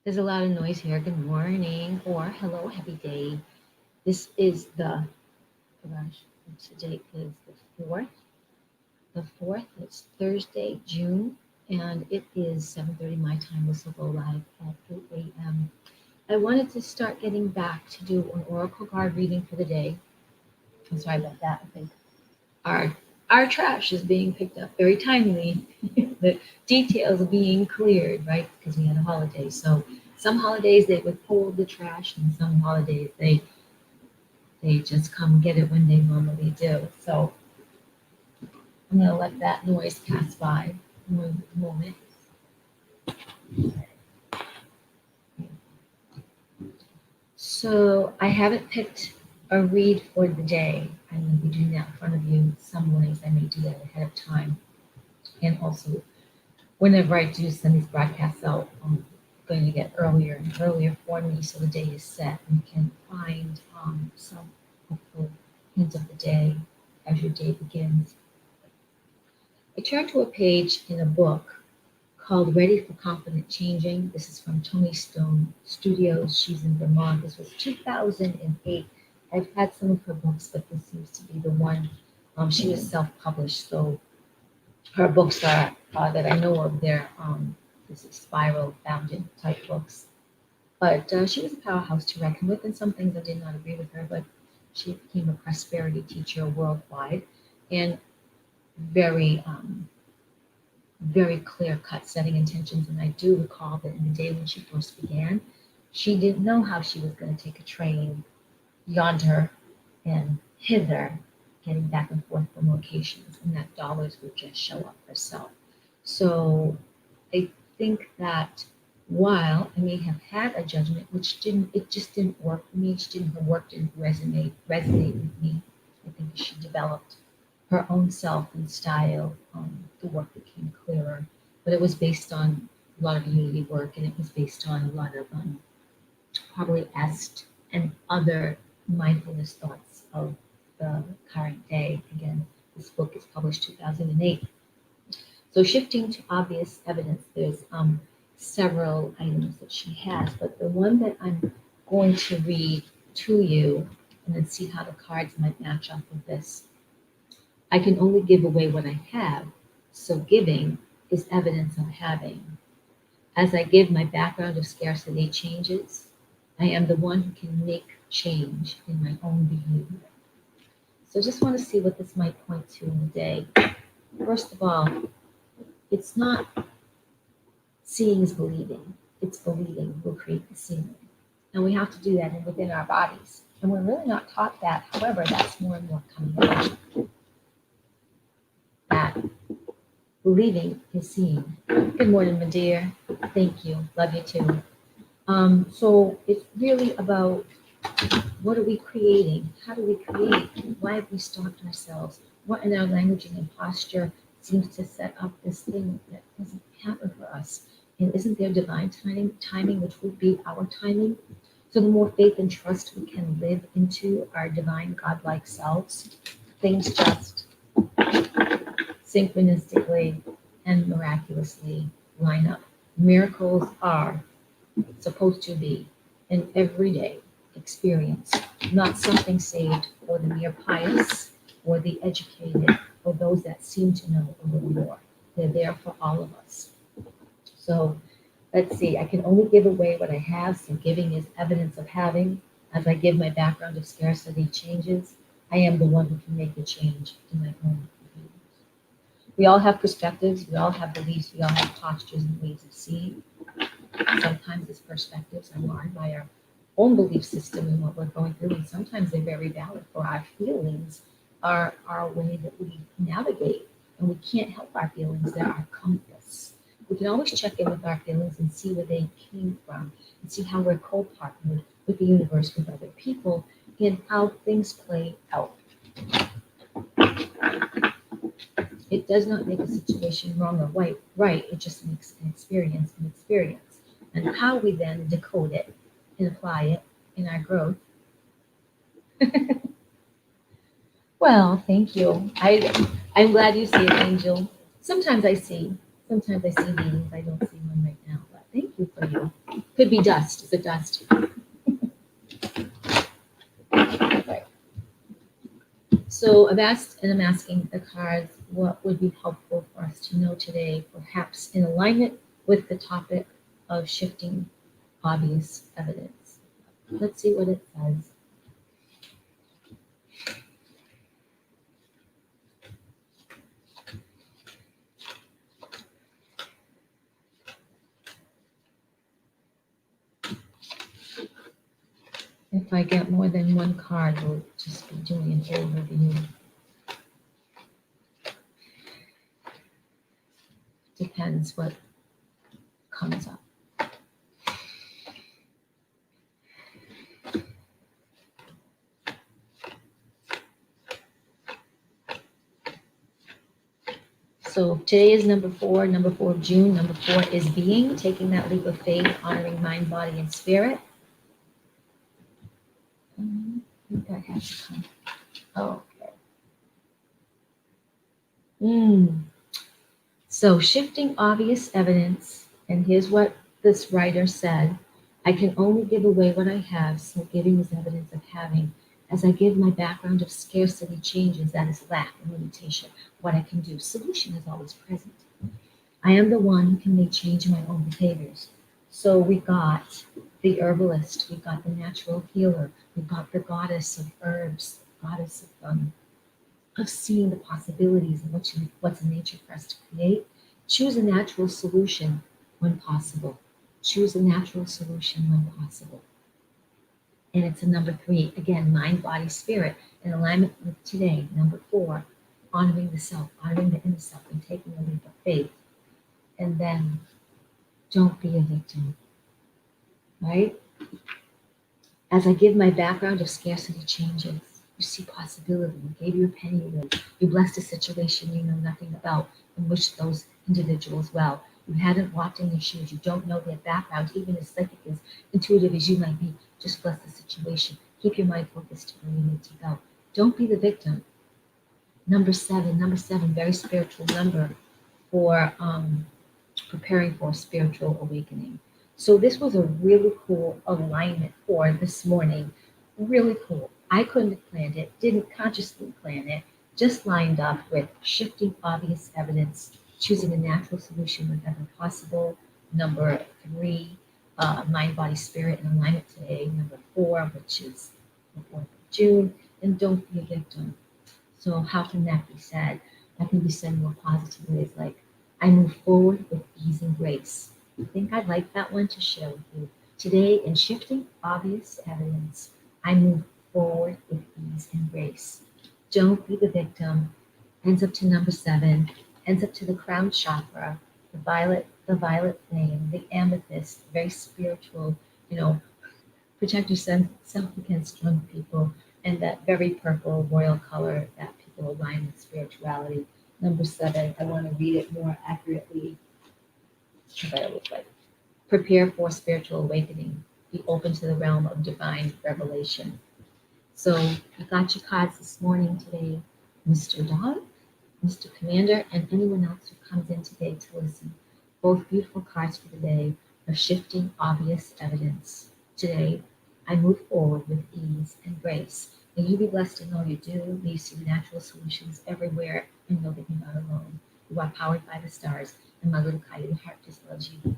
There's a lot of noise here. Good morning or hello, happy day. This is gosh, today is the 4th. The 4th, it's Thursday, June, and it is 7:30 my time. This will go live at 8 a.m. I wanted to start getting back to do an oracle card reading for the day. I'm sorry about that. I think our our trash is being picked up very timely. The details are being cleared, right? Because we had a holiday. So some holidays they withhold the trash, and some holidays they just come get it when they normally do. So I'm gonna let that noise pass by one moment. So I haven't picked a read for the day. I'm gonna be doing that in front of you. Some mornings I may do that ahead of time, and also whenever I do send these broadcasts out, I'm going to get earlier and earlier for me so the day is set and you can find some hopeful hints of the day as your day begins. I turned to a page in a book called Ready for Confident Changing. This is from Tony Stone Studios. She's in Vermont. This was 2008. I've had some of her books, but this seems to be the one. She was self-published, so her books are that I know of. They're this is spiral bounded type books. But she was a powerhouse to reckon with, and some things I did not agree with her. But she became a prosperity teacher worldwide, and very very clear cut setting intentions. And I do recall that in the day when she first began, she didn't know how she was going to take a train yonder and hither, getting back and forth from locations, and that dollars would just show up herself. So I think that while I may have had a judgment, which it just didn't work for me, her work didn't resonate with me. I think she developed her own self and style. The work became clearer, but it was based on a lot of unity work, and it was based on a lot of probably est and other mindfulness thoughts of the current day. Again, this book is published 2008. So shifting to obvious evidence, there's several items that she has, but the one that I'm going to read to you and then see how the cards might match up with this. I can only give away what I have, so giving is evidence of having. As I give, my background of scarcity changes. I am the one who can make change in my own behavior. So just want to see what this might point to in the day. First of all, it's not seeing is believing. It's believing will create the seeing. And we have to do that within our bodies. And we're really not taught that. However, that's more and more coming out. That believing is seeing. Good morning, my dear. Thank you. Love you too. So it's really about what are we creating? How do we create? Why have we stopped ourselves? What in our languaging and posture seems to set up this thing that doesn't happen for us? And isn't there divine timing, which would be our timing? So the more faith and trust we can live into our divine godlike selves, things just synchronistically and miraculously line up. Miracles are supposed to be an everyday experience, not something saved for the mere pious or the educated or those that seem to know a little more. They're there for all of us. So let's see, I can only give away what I have, so giving is evidence of having. As I give, my background of scarcity changes. I am the one who can make the change in my own behavior. We all have perspectives, we all have beliefs, we all have postures and ways of seeing. Sometimes these perspectives are marred by our own belief system and what we're going through, and sometimes they're very valid for our feelings, are our way that we navigate. And we can't help our feelings, they're our compass. We can always check in with our feelings and see where they came from and see how we're co-partnered with the universe, with other people, and how things play out. It does not make a situation wrong or right. It just makes an experience an experience. And how we then decode it and apply it in our growth. Well, thank you. I'm glad you see it, Angel. Sometimes I see beings. I don't see one right now, but thank you for you. Could be dust. Is it dust? Right. So I've asked and I'm asking the cards what would be helpful for us to know today, perhaps in alignment with the topic of shifting obvious evidence. Let's see what it says. If I get more than one card, we'll just be doing an overview. Depends what comes up. So today is number 4 of June. Number 4 is being, taking that leap of faith, honoring mind, body, and spirit. I think that has to come. Oh, okay. So shifting obvious evidence, and here's what this writer said: I can only give away what I have, so giving is evidence of having. As I give, my background of scarcity changes, that is lack and limitation. What I can do, solution is always present. I am the one who can make change in my own behaviors. So we got the herbalist, we got the natural healer, we got the goddess of herbs, goddess of seeing the possibilities and what's in nature for us to create. Choose a natural solution when possible. Choose a natural solution when possible. And it's a number 3, again, mind, body, spirit, in alignment with today. Number 4, honoring the self, honoring the inner self, and taking a leap of faith. And then don't be a victim, right? As I give, my background of scarcity changes. You see possibility. You gave your penny away. You blessed a situation you know nothing about and wish those individuals well. You hadn't walked in their shoes. You don't know their background, even as psychic, as intuitive as you might be. Just bless the situation. Keep your mind focused to where you need to go. Don't be the victim. Number 7, very spiritual number for preparing for a spiritual awakening. So this was a really cool alignment for this morning. Really cool. I couldn't have planned it, didn't consciously plan it, just lined up with shifting obvious evidence, choosing a natural solution whenever possible. Number 3, mind, body, spirit in alignment today. Number 4, which is the 4th of June, and don't be a victim. So how can that be said? That can be said more positively. It's like, I move forward with ease and grace. I think I'd like that one to share with you. Today, in shifting obvious evidence, I move forward with ease and grace. Don't be the victim. Ends up to number 7, ends up to the crown chakra, the violet flame, the amethyst, very spiritual, protect yourself against drunk people, and that very purple royal color that people align with spirituality. Number 7, I want to read it more accurately. What it looks like. Prepare for spiritual awakening. Be open to the realm of divine revelation. So I got your cards this morning today, Mr. Dog, Mr. Commander, and anyone else who comes in today to listen. Both beautiful cards for the day of shifting obvious evidence. Today, I move forward with ease and grace. May you be blessed in all you do. May you see the natural solutions everywhere and know that you're not alone. You are powered by the stars, and my little coyote heart just loves you.